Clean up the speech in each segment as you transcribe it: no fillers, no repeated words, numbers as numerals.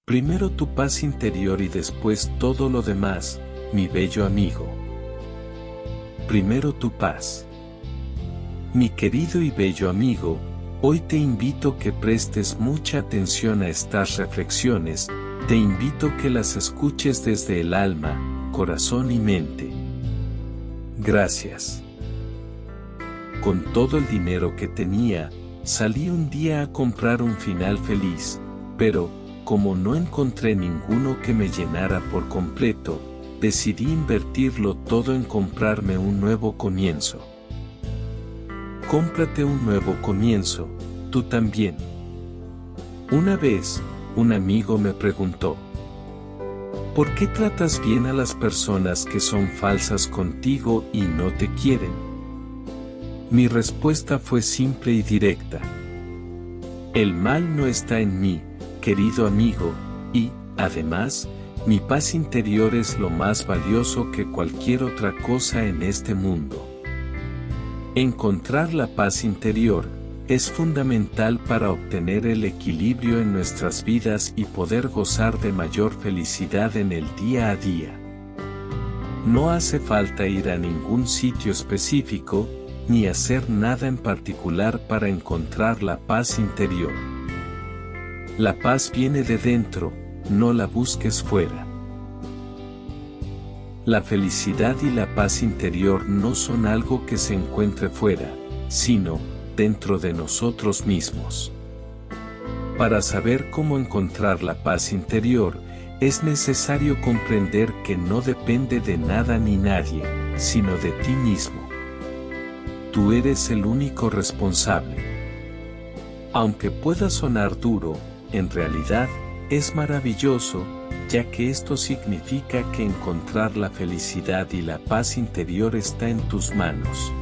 Primero tu paz interior y después todo lo demás, mi bello amigo. Primero tu paz. Mi querido y bello amigo, hoy te invito que prestes mucha atención a estas reflexiones, te invito que las escuches desde el alma, corazón y mente. Gracias. Con todo el dinero que tenía, salí un día a comprar un final feliz, pero, como no encontré ninguno que me llenara por completo, decidí invertirlo todo en comprarme un nuevo comienzo. Cómprate un nuevo comienzo, tú también. Una vez, un amigo me preguntó: ¿por qué tratas bien a las personas que son falsas contigo y no te quieren? Mi respuesta fue simple y directa: el mal no está en mí, querido amigo, y, además, mi paz interior es lo más valioso que cualquier otra cosa en este mundo. Encontrar la paz interior es fundamental para obtener el equilibrio en nuestras vidas y poder gozar de mayor felicidad en el día a día. No hace falta ir a ningún sitio específico, ni hacer nada en particular para encontrar la paz interior. La paz viene de dentro, no la busques fuera. La felicidad y la paz interior no son algo que se encuentre fuera, sino dentro de nosotros mismos. Para saber cómo encontrar la paz interior, es necesario comprender que no depende de nada ni nadie, sino de ti mismo. Tú eres el único responsable. Aunque pueda sonar duro, en realidad, es maravilloso, ya que esto significa que encontrar la felicidad y la paz interior está en tus manos.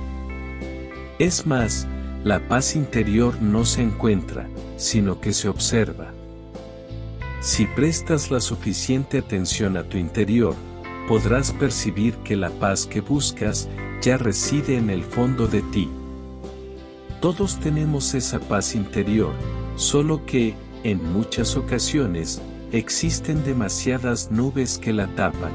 Es más, la paz interior no se encuentra, sino que se observa. Si prestas la suficiente atención a tu interior, podrás percibir que la paz que buscas ya reside en el fondo de ti. Todos tenemos esa paz interior, solo que, en muchas ocasiones, existen demasiadas nubes que la tapan.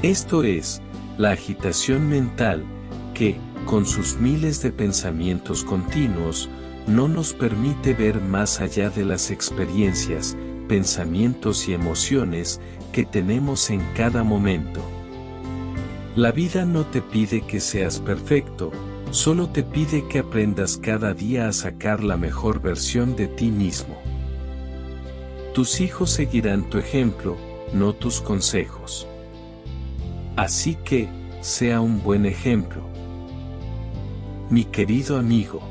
Esto es, la agitación mental, que, con sus miles de pensamientos continuos, no nos permite ver más allá de las experiencias, pensamientos y emociones que tenemos en cada momento. La vida no te pide que seas perfecto, solo te pide que aprendas cada día a sacar la mejor versión de ti mismo. Tus hijos seguirán tu ejemplo, no tus consejos. Así que, sea un buen ejemplo. Mi querido amigo,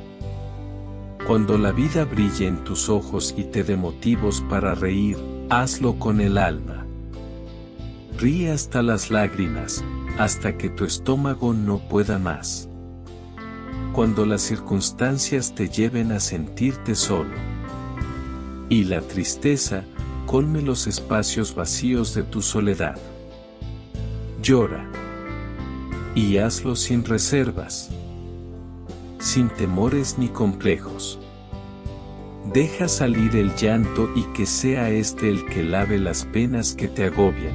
cuando la vida brille en tus ojos y te dé motivos para reír, hazlo con el alma. Ríe hasta las lágrimas, hasta que tu estómago no pueda más. Cuando las circunstancias te lleven a sentirte solo y la tristeza colme los espacios vacíos de tu soledad. Llora y hazlo sin reservas, sin temores ni complejos. Deja salir el llanto y que sea este el que lave las penas que te agobian.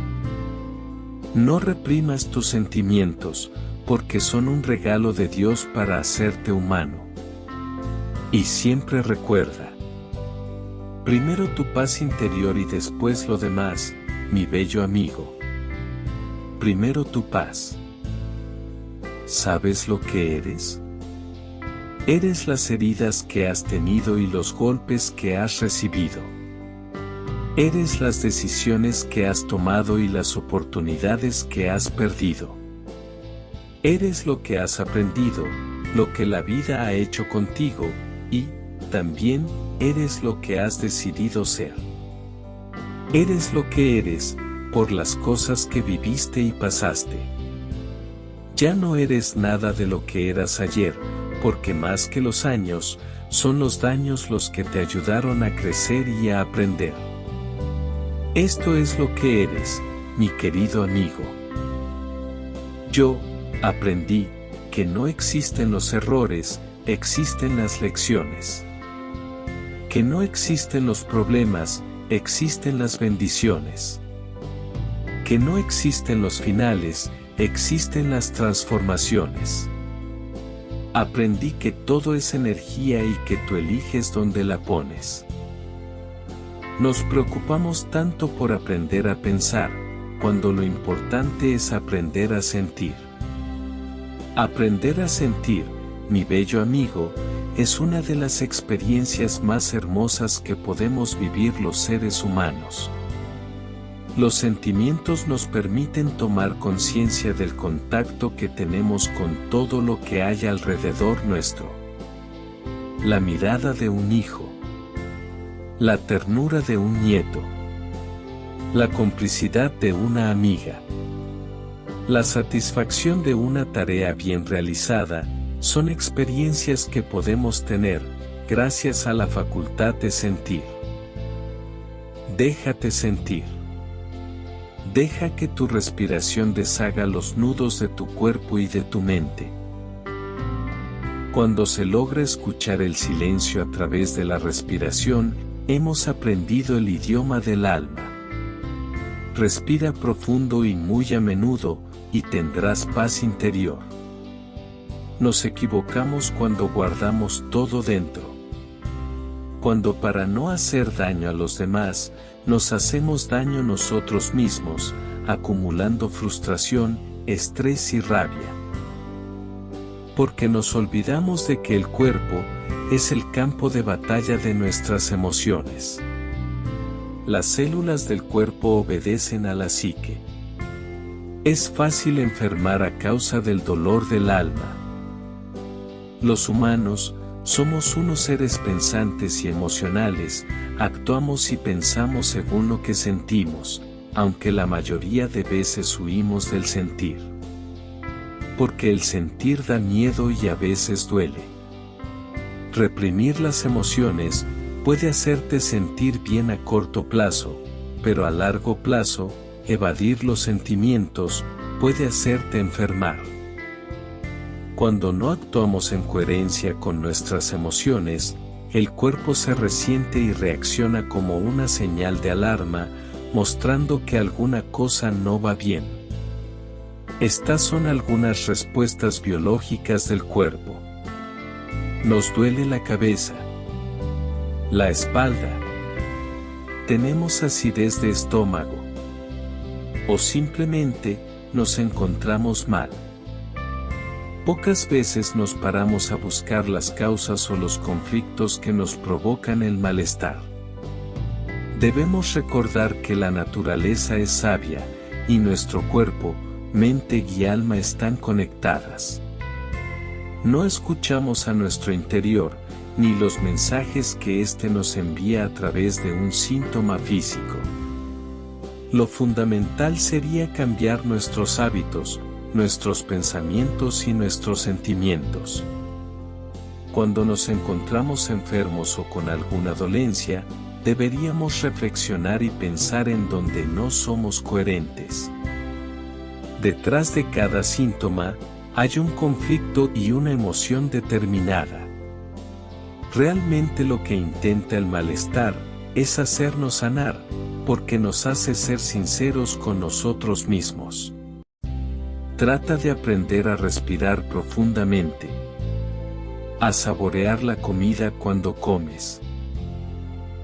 No reprimas tus sentimientos, porque son un regalo de Dios para hacerte humano. Y siempre recuerda: primero tu paz interior y después lo demás, mi bello amigo. Primero tu paz. ¿Sabes lo que eres? Eres las heridas que has tenido y los golpes que has recibido. Eres las decisiones que has tomado y las oportunidades que has perdido. Eres lo que has aprendido, lo que la vida ha hecho contigo, y, también, eres lo que has decidido ser. Eres lo que eres, por las cosas que viviste y pasaste. Ya no eres nada de lo que eras ayer, porque más que los años, son los daños los que te ayudaron a crecer y a aprender. Esto es lo que eres, mi querido amigo. Yo aprendí que no existen los errores, existen las lecciones. Que no existen los problemas, existen las bendiciones. Que no existen los finales, existen las transformaciones. Aprendí que todo es energía y que tú eliges dónde la pones. Nos preocupamos tanto por aprender a pensar, cuando lo importante es aprender a sentir. Aprender a sentir, mi bello amigo, es una de las experiencias más hermosas que podemos vivir los seres humanos. Los sentimientos nos permiten tomar conciencia del contacto que tenemos con todo lo que hay alrededor nuestro. La mirada de un hijo. La ternura de un nieto. La complicidad de una amiga. La satisfacción de una tarea bien realizada, son experiencias que podemos tener, gracias a la facultad de sentir. Déjate sentir. Deja que tu respiración deshaga los nudos de tu cuerpo y de tu mente. Cuando se logra escuchar el silencio a través de la respiración, hemos aprendido el idioma del alma. Respira profundo y muy a menudo, y tendrás paz interior. Nos equivocamos cuando guardamos todo dentro. Cuando para no hacer daño a los demás, nos hacemos daño nosotros mismos, acumulando frustración, estrés y rabia. Porque nos olvidamos de que el cuerpo es el campo de batalla de nuestras emociones. Las células del cuerpo obedecen a la psique. Es fácil enfermar a causa del dolor del alma. Los humanos, somos unos seres pensantes y emocionales, actuamos y pensamos según lo que sentimos, aunque la mayoría de veces huimos del sentir. Porque el sentir da miedo y a veces duele. Reprimir las emociones puede hacerte sentir bien a corto plazo, pero a largo plazo, evadir los sentimientos puede hacerte enfermar. Cuando no actuamos en coherencia con nuestras emociones, el cuerpo se resiente y reacciona como una señal de alarma, mostrando que alguna cosa no va bien. Estas son algunas respuestas biológicas del cuerpo. Nos duele la cabeza, la espalda, tenemos acidez de estómago, o simplemente nos encontramos mal. Pocas veces nos paramos a buscar las causas o los conflictos que nos provocan el malestar. Debemos recordar que la naturaleza es sabia, y nuestro cuerpo, mente y alma están conectadas. No escuchamos a nuestro interior, ni los mensajes que éste nos envía a través de un síntoma físico. Lo fundamental sería cambiar nuestros hábitos, nuestros pensamientos y nuestros sentimientos. Cuando nos encontramos enfermos o con alguna dolencia, deberíamos reflexionar y pensar en donde no somos coherentes. Detrás de cada síntoma, hay un conflicto y una emoción determinada. Realmente lo que intenta el malestar es hacernos sanar, porque nos hace ser sinceros con nosotros mismos. Trata de aprender a respirar profundamente, a saborear la comida cuando comes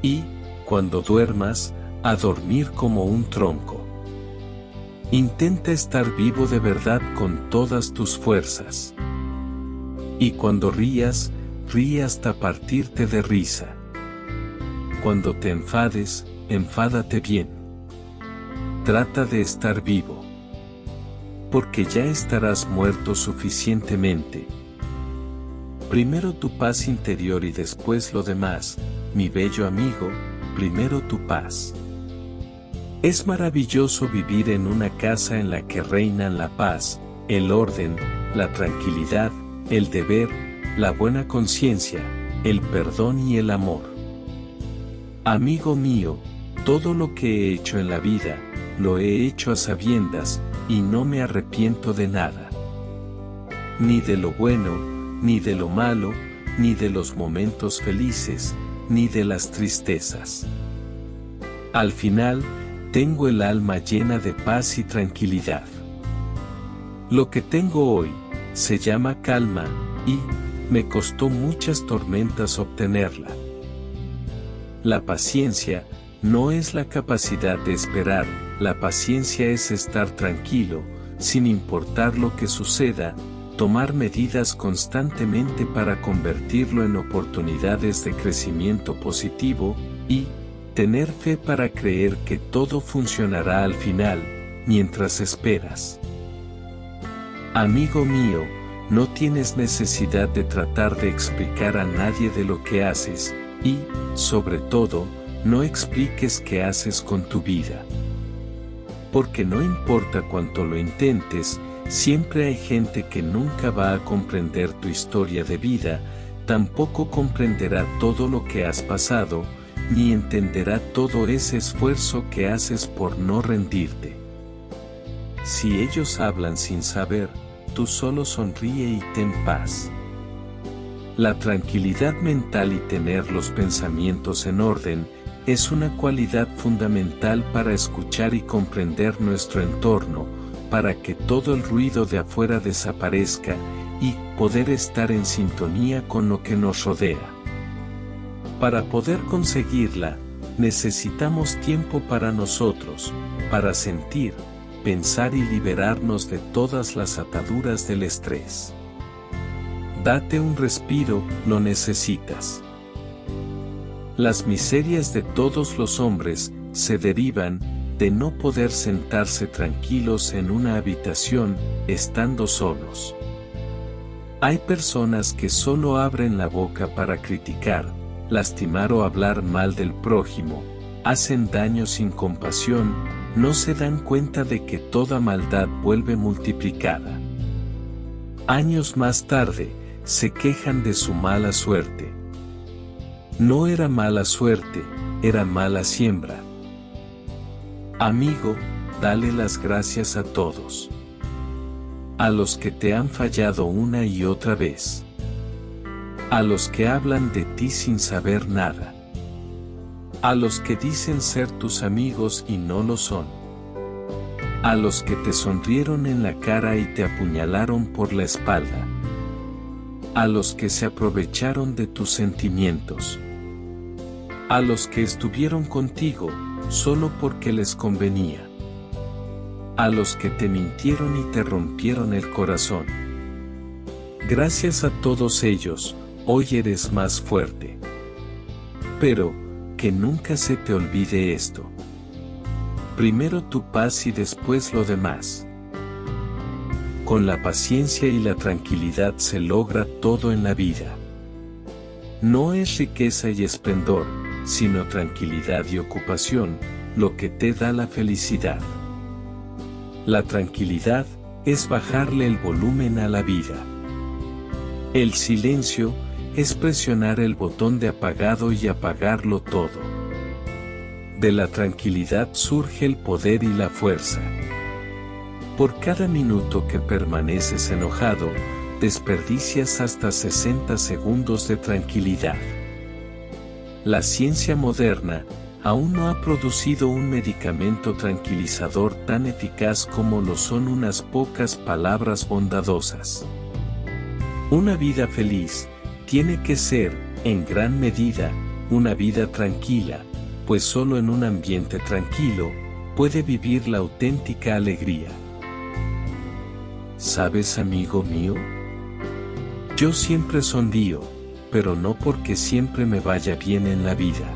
y, cuando duermas, a dormir como un tronco. Intenta estar vivo de verdad con todas tus fuerzas. Y cuando rías, ríe hasta partirte de risa. Cuando te enfades, enfádate bien. Trata de estar vivo, porque ya estarás muerto suficientemente. Primero tu paz interior y después lo demás, mi bello amigo, primero tu paz. Es maravilloso vivir en una casa en la que reinan la paz, el orden, la tranquilidad, el deber, la buena conciencia, el perdón y el amor. Amigo mío, todo lo que he hecho en la vida, lo he hecho a sabiendas, y no me arrepiento de nada. Ni de lo bueno, ni de lo malo, ni de los momentos felices, ni de las tristezas. Al final, tengo el alma llena de paz y tranquilidad. Lo que tengo hoy, se llama calma, y me costó muchas tormentas obtenerla. La paciencia no es la capacidad de esperar, la paciencia es estar tranquilo, sin importar lo que suceda, tomar medidas constantemente para convertirlo en oportunidades de crecimiento positivo, y tener fe para creer que todo funcionará al final, mientras esperas. Amigo mío, no tienes necesidad de tratar de explicar a nadie de lo que haces, y, sobre todo, no expliques qué haces con tu vida. Porque no importa cuánto lo intentes, siempre hay gente que nunca va a comprender tu historia de vida, tampoco comprenderá todo lo que has pasado, ni entenderá todo ese esfuerzo que haces por no rendirte. Si ellos hablan sin saber, tú solo sonríe y ten paz. La tranquilidad mental y tener los pensamientos en orden es una cualidad fundamental para escuchar y comprender nuestro entorno, para que todo el ruido de afuera desaparezca y poder estar en sintonía con lo que nos rodea. Para poder conseguirla, necesitamos tiempo para nosotros, para sentir, pensar y liberarnos de todas las ataduras del estrés. Date un respiro, lo necesitas. Las miserias de todos los hombres se derivan de no poder sentarse tranquilos en una habitación, estando solos. Hay personas que solo abren la boca para criticar, lastimar o hablar mal del prójimo, hacen daño sin compasión, no se dan cuenta de que toda maldad vuelve multiplicada. Años más tarde, se quejan de su mala suerte. No era mala suerte, era mala siembra. Amigo, dale las gracias a todos. A los que te han fallado una y otra vez. A los que hablan de ti sin saber nada. A los que dicen ser tus amigos y no lo son. A los que te sonrieron en la cara y te apuñalaron por la espalda. A los que se aprovecharon de tus sentimientos. A los que estuvieron contigo, solo porque les convenía. A los que te mintieron y te rompieron el corazón. Gracias a todos ellos, hoy eres más fuerte. Pero, que nunca se te olvide esto. Primero tu paz y después lo demás. Con la paciencia y la tranquilidad se logra todo en la vida. No es riqueza y esplendor, sino tranquilidad y ocupación, lo que te da la felicidad. La tranquilidad es bajarle el volumen a la vida. El silencio es presionar el botón de apagado y apagarlo todo. De la tranquilidad surge el poder y la fuerza. Por cada minuto que permaneces enojado, desperdicias hasta 60 segundos de tranquilidad. La ciencia moderna aún no ha producido un medicamento tranquilizador tan eficaz como lo son unas pocas palabras bondadosas. Una vida feliz tiene que ser, en gran medida, una vida tranquila, pues solo en un ambiente tranquilo puede vivir la auténtica alegría. ¿Sabes, amigo mío? Yo siempre sonrío, pero no porque siempre me vaya bien en la vida.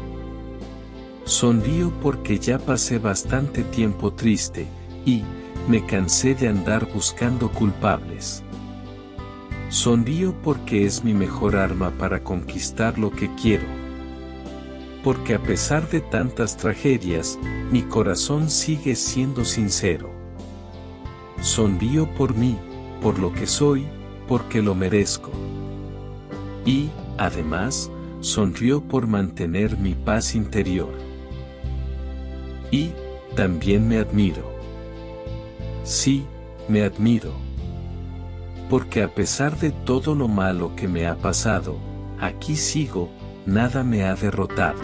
Sonrío porque ya pasé bastante tiempo triste, y me cansé de andar buscando culpables. Sonrío porque es mi mejor arma para conquistar lo que quiero. Porque a pesar de tantas tragedias, mi corazón sigue siendo sincero. Sonrío por mí, por lo que soy, porque lo merezco. Y, además, sonrío por mantener mi paz interior. Y, también me admiro. Sí, me admiro. Porque a pesar de todo lo malo que me ha pasado, aquí sigo, nada me ha derrotado.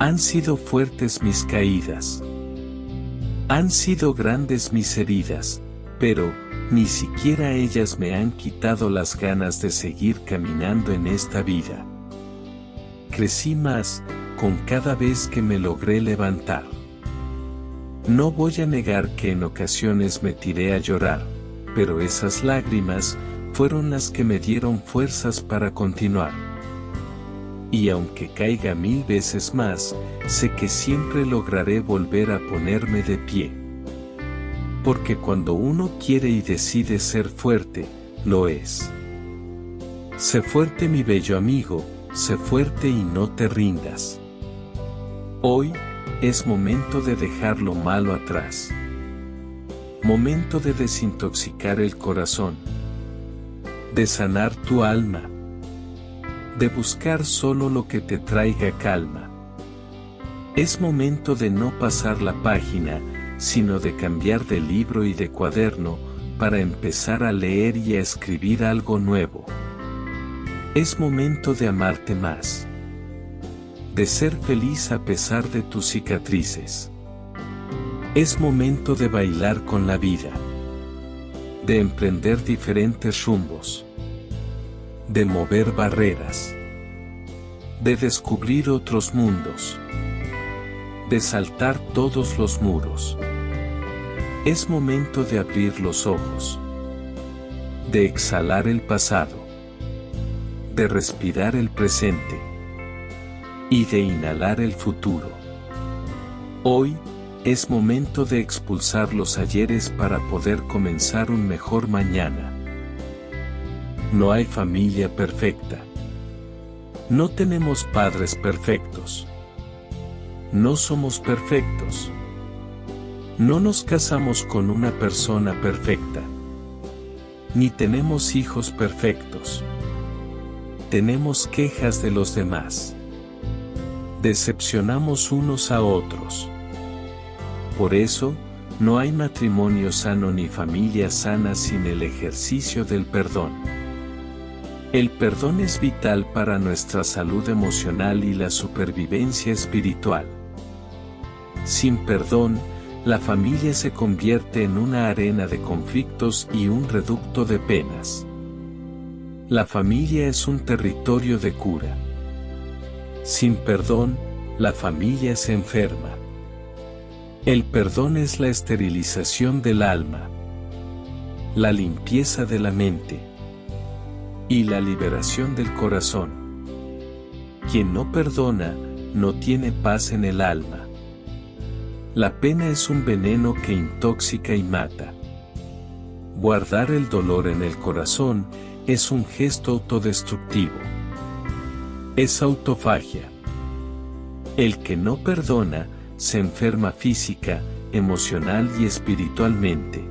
Han sido fuertes mis caídas. Han sido grandes mis heridas, pero ni siquiera ellas me han quitado las ganas de seguir caminando en esta vida. Crecí más con cada vez que me logré levantar. No voy a negar que en ocasiones me tiré a llorar, pero esas lágrimas fueron las que me dieron fuerzas para continuar. Y aunque caiga 1000 veces más, sé que siempre lograré volver a ponerme de pie. Porque cuando uno quiere y decide ser fuerte, lo es. Sé fuerte, mi bello amigo, sé fuerte y no te rindas. Hoy es momento de dejar lo malo atrás. Momento de desintoxicar el corazón. De sanar tu alma. De buscar solo lo que te traiga calma. Es momento de no pasar la página, sino de cambiar de libro y de cuaderno, para empezar a leer y a escribir algo nuevo. Es momento de amarte más. De ser feliz a pesar de tus cicatrices. Es momento de bailar con la vida. De emprender diferentes rumbos. De mover barreras. De descubrir otros mundos. De saltar todos los muros. Es momento de abrir los ojos. De exhalar el pasado. De respirar el presente. Y de inhalar el futuro. Hoy es momento de expulsar los ayeres para poder comenzar un mejor mañana. No hay familia perfecta. No tenemos padres perfectos. No somos perfectos. No nos casamos con una persona perfecta. Ni tenemos hijos perfectos. Tenemos quejas de los demás. Decepcionamos unos a otros. Por eso, no hay matrimonio sano ni familia sana sin el ejercicio del perdón. El perdón es vital para nuestra salud emocional y la supervivencia espiritual. Sin perdón, la familia se convierte en una arena de conflictos y un reducto de penas. La familia es un territorio de cura. Sin perdón, la familia se enferma. El perdón es la esterilización del alma, la limpieza de la mente y la liberación del corazón. Quien no perdona, no tiene paz en el alma. La pena es un veneno que intoxica y mata. Guardar el dolor en el corazón es un gesto autodestructivo. Es autofagia. El que no perdona, se enferma física, emocional y espiritualmente.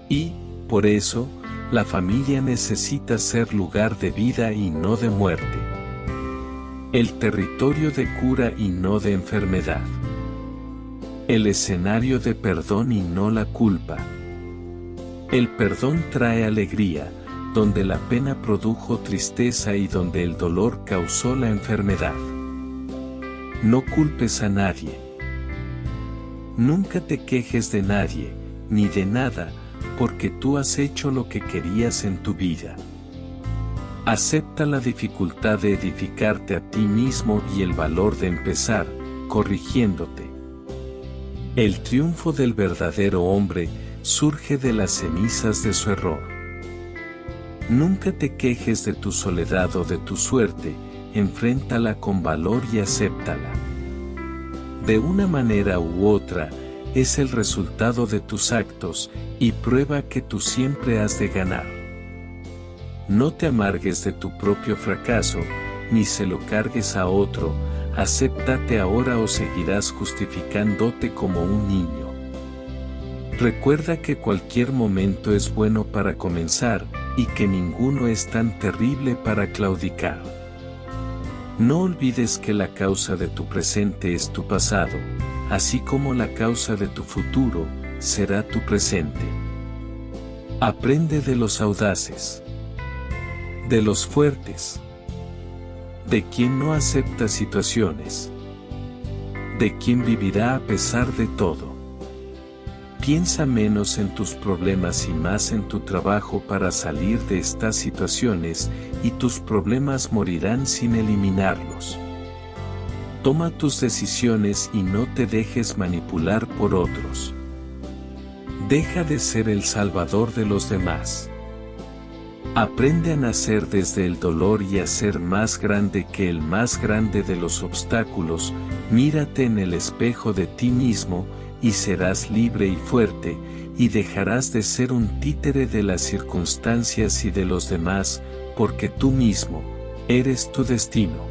Y, por eso, la familia necesita ser lugar de vida y no de muerte. El territorio de cura y no de enfermedad. El escenario de perdón y no la culpa. El perdón trae alegría, donde la pena produjo tristeza y donde el dolor causó la enfermedad. No culpes a nadie. Nunca te quejes de nadie, ni de nada, porque tú has hecho lo que querías en tu vida. Acepta la dificultad de edificarte a ti mismo y el valor de empezar, corrigiéndote. El triunfo del verdadero hombre surge de las cenizas de su error. Nunca te quejes de tu soledad o de tu suerte, enfréntala con valor y acéptala. De una manera u otra, es el resultado de tus actos, y prueba que tú siempre has de ganar. No te amargues de tu propio fracaso, ni se lo cargues a otro, acéptate ahora o seguirás justificándote como un niño. Recuerda que cualquier momento es bueno para comenzar, y que ninguno es tan terrible para claudicar. No olvides que la causa de tu presente es tu pasado, así como la causa de tu futuro será tu presente. Aprende de los audaces, de los fuertes, de quien no acepta situaciones, de quien vivirá a pesar de todo. Piensa menos en tus problemas y más en tu trabajo para salir de estas situaciones, y tus problemas morirán sin eliminarlos. Toma tus decisiones y no te dejes manipular por otros. Deja de ser el salvador de los demás. Aprende a nacer desde el dolor y a ser más grande que el más grande de los obstáculos. Mírate en el espejo de ti mismo, y serás libre y fuerte, y dejarás de ser un títere de las circunstancias y de los demás, porque tú mismo eres tu destino.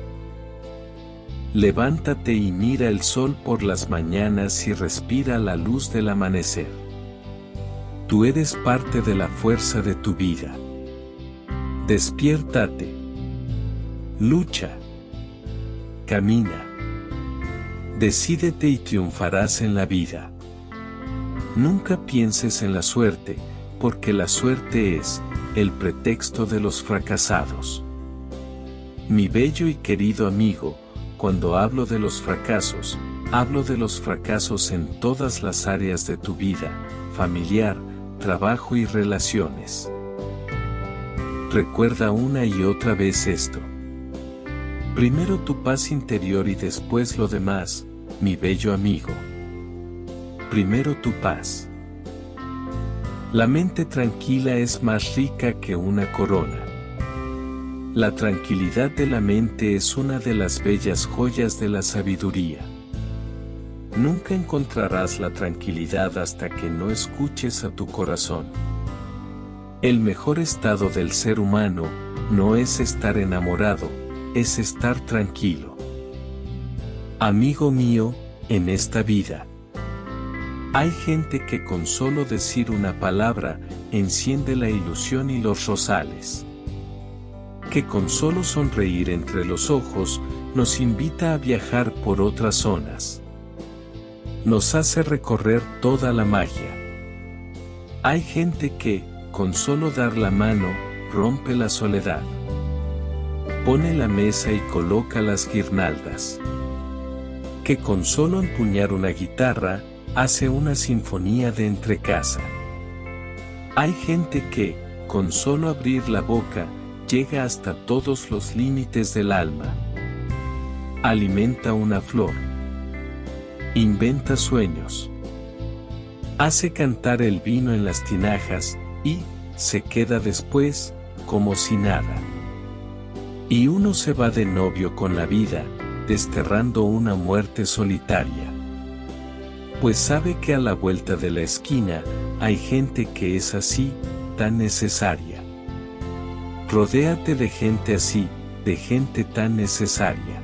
Levántate y mira el sol por las mañanas y respira la luz del amanecer. Tú eres parte de la fuerza de tu vida. Despiértate. Lucha. Camina. Decídete y triunfarás en la vida. Nunca pienses en la suerte, porque la suerte es el pretexto de los fracasados. Mi bello y querido amigo, cuando hablo de los fracasos, hablo de los fracasos en todas las áreas de tu vida, familiar, trabajo y relaciones. Recuerda una y otra vez esto. Primero tu paz interior y después lo demás, mi bello amigo. Primero tu paz. La mente tranquila es más rica que una corona. La tranquilidad de la mente es una de las bellas joyas de la sabiduría. Nunca encontrarás la tranquilidad hasta que no escuches a tu corazón. El mejor estado del ser humano no es estar enamorado, es estar tranquilo. Amigo mío, en esta vida, hay gente que con solo decir una palabra, enciende la ilusión y los rosales. Que con solo sonreír entre los ojos, nos invita a viajar por otras zonas. Nos hace recorrer toda la magia. Hay gente que, con solo dar la mano, rompe la soledad. Pone la mesa y coloca las guirnaldas. Que con solo empuñar una guitarra, hace una sinfonía de entrecasa. Hay gente que, con solo abrir la boca, llega hasta todos los límites del alma. Alimenta una flor. Inventa sueños. Hace cantar el vino en las tinajas, y se queda después, como si nada. Y uno se va de novio con la vida, desterrando una muerte solitaria. Pues sabe que a la vuelta de la esquina, hay gente que es así, tan necesaria. Rodéate de gente así, de gente tan necesaria.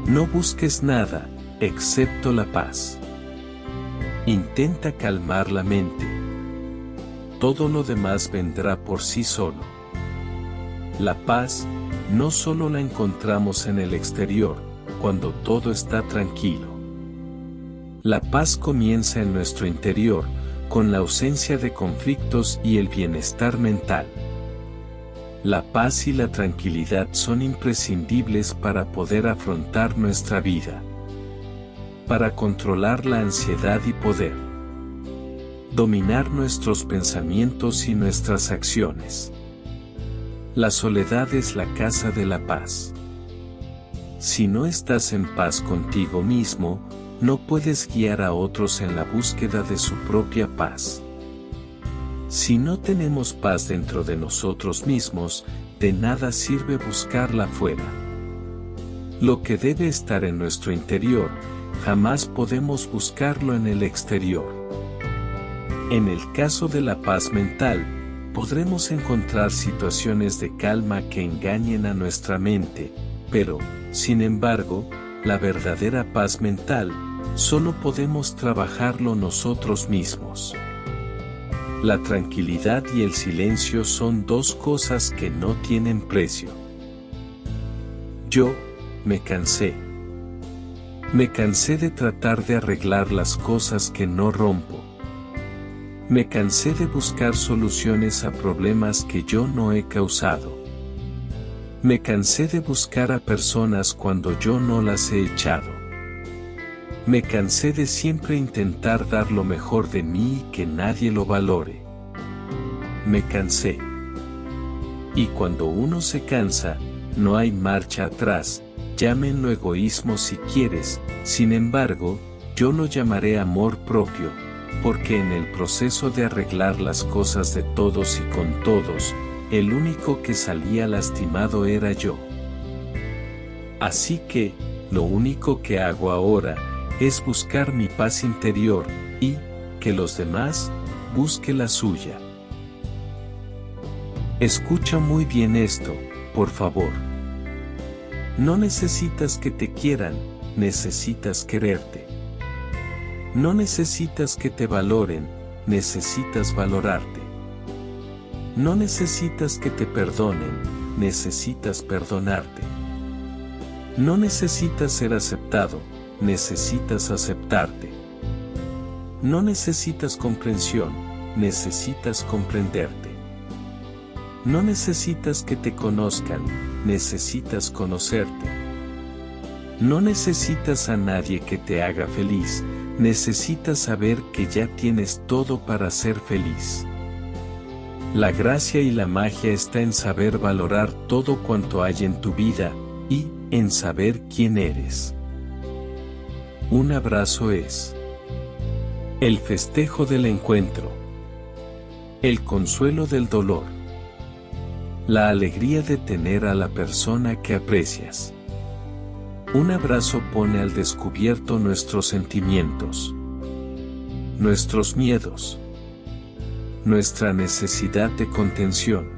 No busques nada, excepto la paz. Intenta calmar la mente. Todo lo demás vendrá por sí solo. La paz, no solo la encontramos en el exterior, cuando todo está tranquilo. La paz comienza en nuestro interior, con la ausencia de conflictos y el bienestar mental. La paz y la tranquilidad son imprescindibles para poder afrontar nuestra vida. Para controlar la ansiedad y poder dominar nuestros pensamientos y nuestras acciones. La soledad es la casa de la paz. Si no estás en paz contigo mismo, no puedes guiar a otros en la búsqueda de su propia paz. Si no tenemos paz dentro de nosotros mismos, de nada sirve buscarla fuera. Lo que debe estar en nuestro interior, jamás podemos buscarlo en el exterior. En el caso de la paz mental, podremos encontrar situaciones de calma que engañen a nuestra mente, pero, sin embargo, la verdadera paz mental, solo podemos trabajarlo nosotros mismos. La tranquilidad y el silencio son dos cosas que no tienen precio. Yo, me cansé. Me cansé de tratar de arreglar las cosas que no rompo. Me cansé de buscar soluciones a problemas que yo no he causado. Me cansé de buscar a personas cuando yo no las he echado. Me cansé de siempre intentar dar lo mejor de mí y que nadie lo valore. Me cansé. Y cuando uno se cansa, no hay marcha atrás, llámenlo egoísmo si quieres, sin embargo, yo lo llamaré amor propio, porque en el proceso de arreglar las cosas de todos y con todos, el único que salía lastimado era yo. Así que, lo único que hago ahora, es buscar mi paz interior, y, que los demás, busquen la suya. Escucha muy bien esto, por favor. No necesitas que te quieran, necesitas quererte. No necesitas que te valoren, necesitas valorarte. No necesitas que te perdonen, necesitas perdonarte. No necesitas ser aceptado, necesitas aceptarte. No necesitas comprensión, necesitas comprenderte. No necesitas que te conozcan, necesitas conocerte. No necesitas a nadie que te haga feliz, necesitas saber que ya tienes todo para ser feliz. La gracia y la magia está en saber valorar todo cuanto hay en tu vida, y en saber quién eres. Un abrazo es el festejo del encuentro, el consuelo del dolor, la alegría de tener a la persona que aprecias. Un abrazo pone al descubierto nuestros sentimientos, nuestros miedos, nuestra necesidad de contención.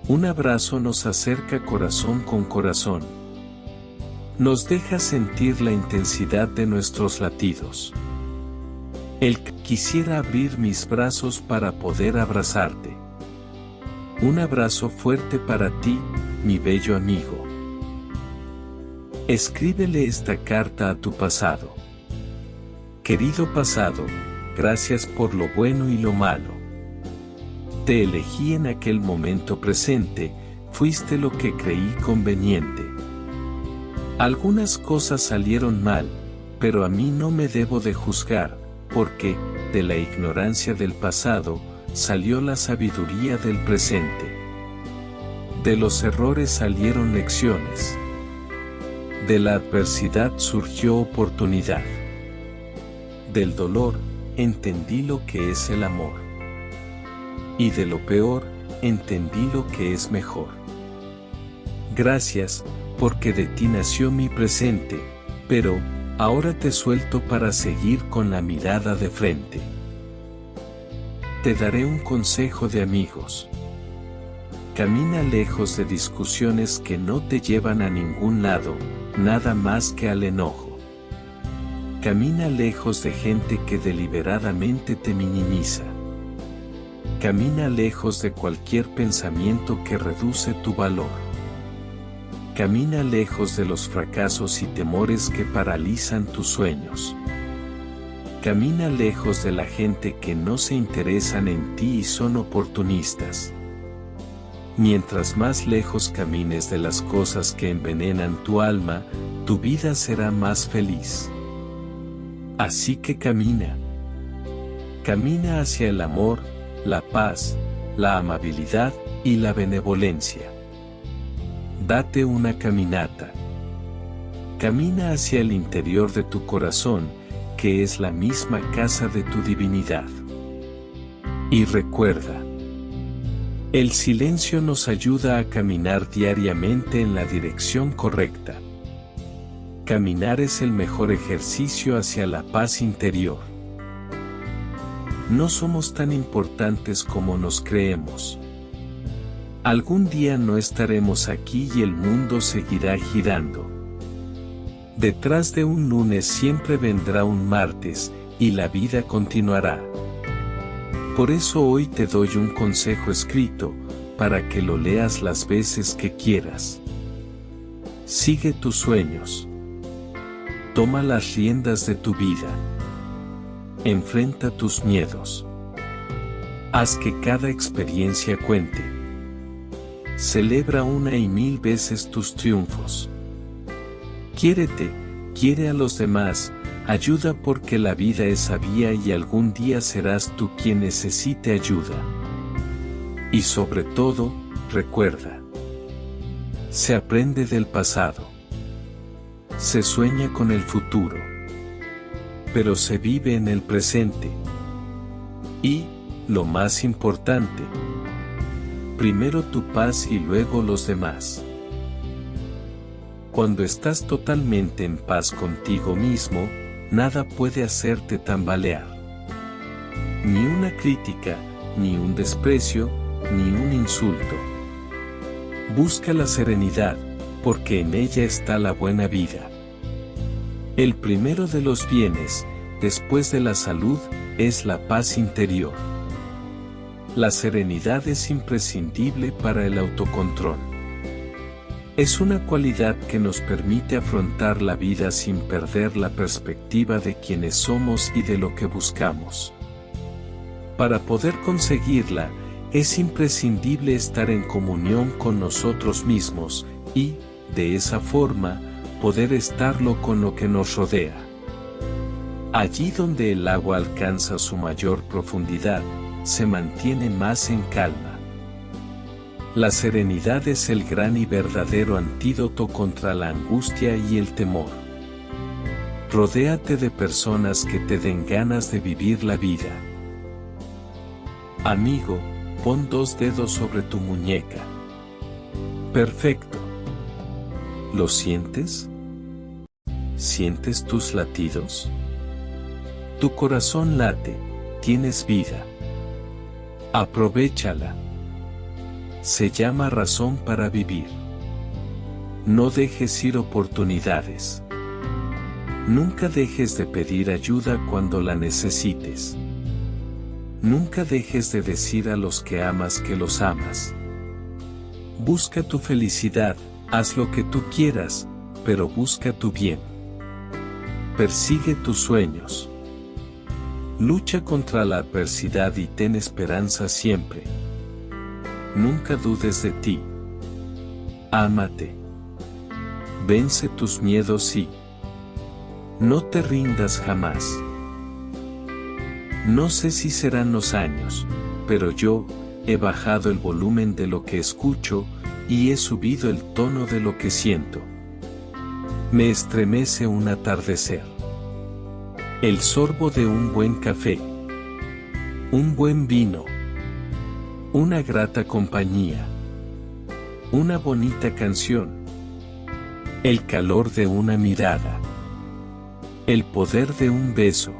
Un abrazo nos acerca corazón con corazón. Nos deja sentir la intensidad de nuestros latidos. Quisiera abrir mis brazos para poder abrazarte. Un abrazo fuerte para ti, mi bello amigo. Escríbele esta carta a tu pasado. Querido pasado, gracias por lo bueno y lo malo. Te elegí en aquel momento presente, fuiste lo que creí conveniente. Algunas cosas salieron mal, pero a mí no me debo de juzgar, porque, de la ignorancia del pasado, salió la sabiduría del presente. De los errores salieron lecciones. De la adversidad surgió oportunidad. Del dolor, entendí lo que es el amor. Y de lo peor, entendí lo que es mejor. Gracias, porque de ti nació mi presente, pero, ahora te suelto para seguir con la mirada de frente. Te daré un consejo de amigos. Camina lejos de discusiones que no te llevan a ningún lado, nada más que al enojo. Camina lejos de gente que deliberadamente te minimiza. Camina lejos de cualquier pensamiento que reduce tu valor. Camina lejos de los fracasos y temores que paralizan tus sueños. Camina lejos de la gente que no se interesan en ti y son oportunistas. Mientras más lejos camines de las cosas que envenenan tu alma, tu vida será más feliz. Así que camina. Camina hacia el amor, la paz, la amabilidad y la benevolencia. Date una caminata. Camina hacia el interior de tu corazón, que es la misma casa de tu divinidad. Y recuerda, el silencio nos ayuda a caminar diariamente en la dirección correcta. Caminar es el mejor ejercicio hacia la paz interior. No somos tan importantes como nos creemos. Algún día no estaremos aquí y el mundo seguirá girando. Detrás de un lunes siempre vendrá un martes, y la vida continuará. Por eso hoy te doy un consejo escrito, para que lo leas las veces que quieras. Sigue tus sueños. Toma las riendas de tu vida. Enfrenta tus miedos. Haz que cada experiencia cuente. Celebra una y mil veces tus triunfos. Quiérete, quiere a los demás, Ayuda porque la vida es sabia y algún día serás tú quien necesite ayuda. Y sobre todo, recuerda. Se aprende del pasado. Se sueña con el futuro. Pero se vive en el presente. Y, lo más importante, primero tu paz y luego los demás. Cuando estás totalmente en paz contigo mismo, nada puede hacerte tambalear. Ni una crítica, ni un desprecio, ni un insulto. Busca la serenidad, porque en ella está la buena vida. El primero de los bienes, después de la salud, es la paz interior. La serenidad es imprescindible para el autocontrol. Es una cualidad que nos permite afrontar la vida sin perder la perspectiva de quienes somos y de lo que buscamos. Para poder conseguirla, es imprescindible estar en comunión con nosotros mismos y, de esa forma, poder estarlo con lo que nos rodea. Allí donde el agua alcanza su mayor profundidad, se mantiene más en calma. La serenidad es el gran y verdadero antídoto contra la angustia y el temor. Rodéate de personas que te den ganas de vivir la vida. Amigo, pon 2 dedos sobre tu muñeca. Perfecto. ¿Lo sientes? ¿Sientes tus latidos? Tu corazón late, tienes vida. Aprovéchala. Se llama razón para vivir. No dejes ir oportunidades. Nunca dejes de pedir ayuda cuando la necesites. Nunca dejes de decir a los que amas que los amas. Busca tu felicidad, haz lo que tú quieras, pero busca tu bien. Persigue tus sueños. Lucha contra la adversidad y ten esperanza siempre. Nunca dudes de ti. Ámate. Vence tus miedos y no te rindas jamás. No sé si serán los años, pero yo he bajado el volumen de lo que escucho y he subido el tono de lo que siento. Me estremece un atardecer. El sorbo de un buen café. Un buen vino. Una grata compañía. Una bonita canción. El calor de una mirada. El poder de un beso.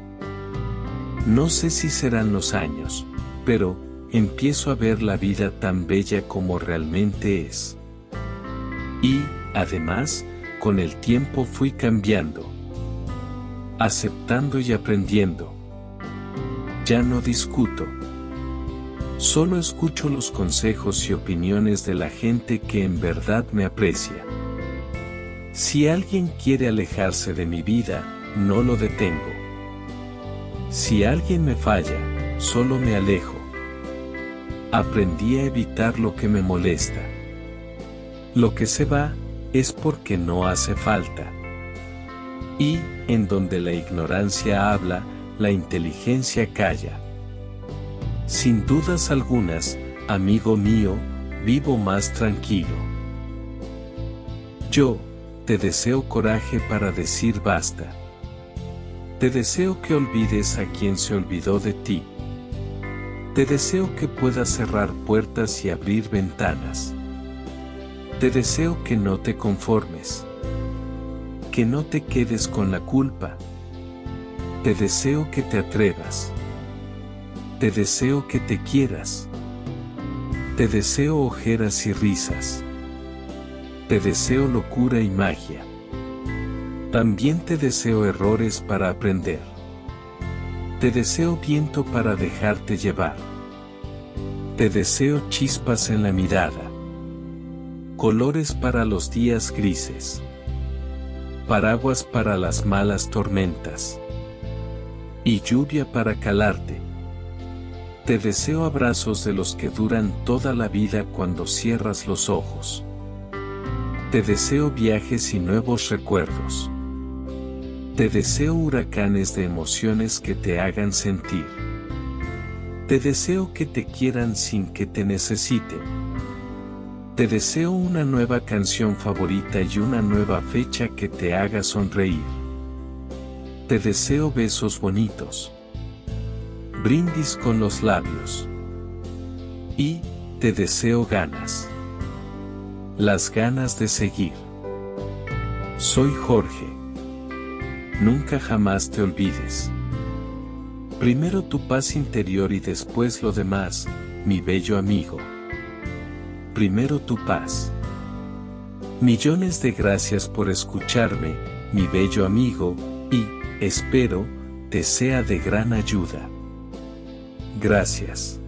No sé si serán los años, pero empiezo a ver la vida tan bella como realmente es. Y, además, con el tiempo fui cambiando. Aceptando y aprendiendo. Ya no discuto. Solo escucho los consejos y opiniones de la gente que en verdad me aprecia. Si alguien quiere alejarse de mi vida, no lo detengo. Si alguien me falla, solo me alejo. Aprendí a evitar lo que me molesta. Lo que se va, es porque no hace falta. Y, en donde la ignorancia habla, la inteligencia calla. Sin dudas algunas, amigo mío, vivo más tranquilo. Yo, te deseo coraje para decir basta. Te deseo que olvides a quien se olvidó de ti. Te deseo que puedas cerrar puertas y abrir ventanas. Te deseo que no te conformes. Que no te quedes con la culpa. Te deseo que te atrevas. Te deseo que te quieras. Te deseo ojeras y risas. Te deseo locura y magia. También te deseo errores para aprender. Te deseo viento para dejarte llevar. Te deseo chispas en la mirada. Colores para los días grises. Paraguas para las malas tormentas. Y lluvia para calarte. Te deseo abrazos de los que duran toda la vida cuando cierras los ojos. Te deseo viajes y nuevos recuerdos. Te deseo huracanes de emociones que te hagan sentir. Te deseo que te quieran sin que te necesiten. Te deseo una nueva canción favorita y una nueva fecha que te haga sonreír. Te deseo besos bonitos. Brindis con los labios. Y, te deseo ganas. Las ganas de seguir. Soy Jorge. Nunca jamás te olvides. Primero tu paz interior y después lo demás, mi bello amigo. Primero tu paz. Millones de gracias por escucharme, mi bello amigo, y, espero, te sea de gran ayuda. Gracias.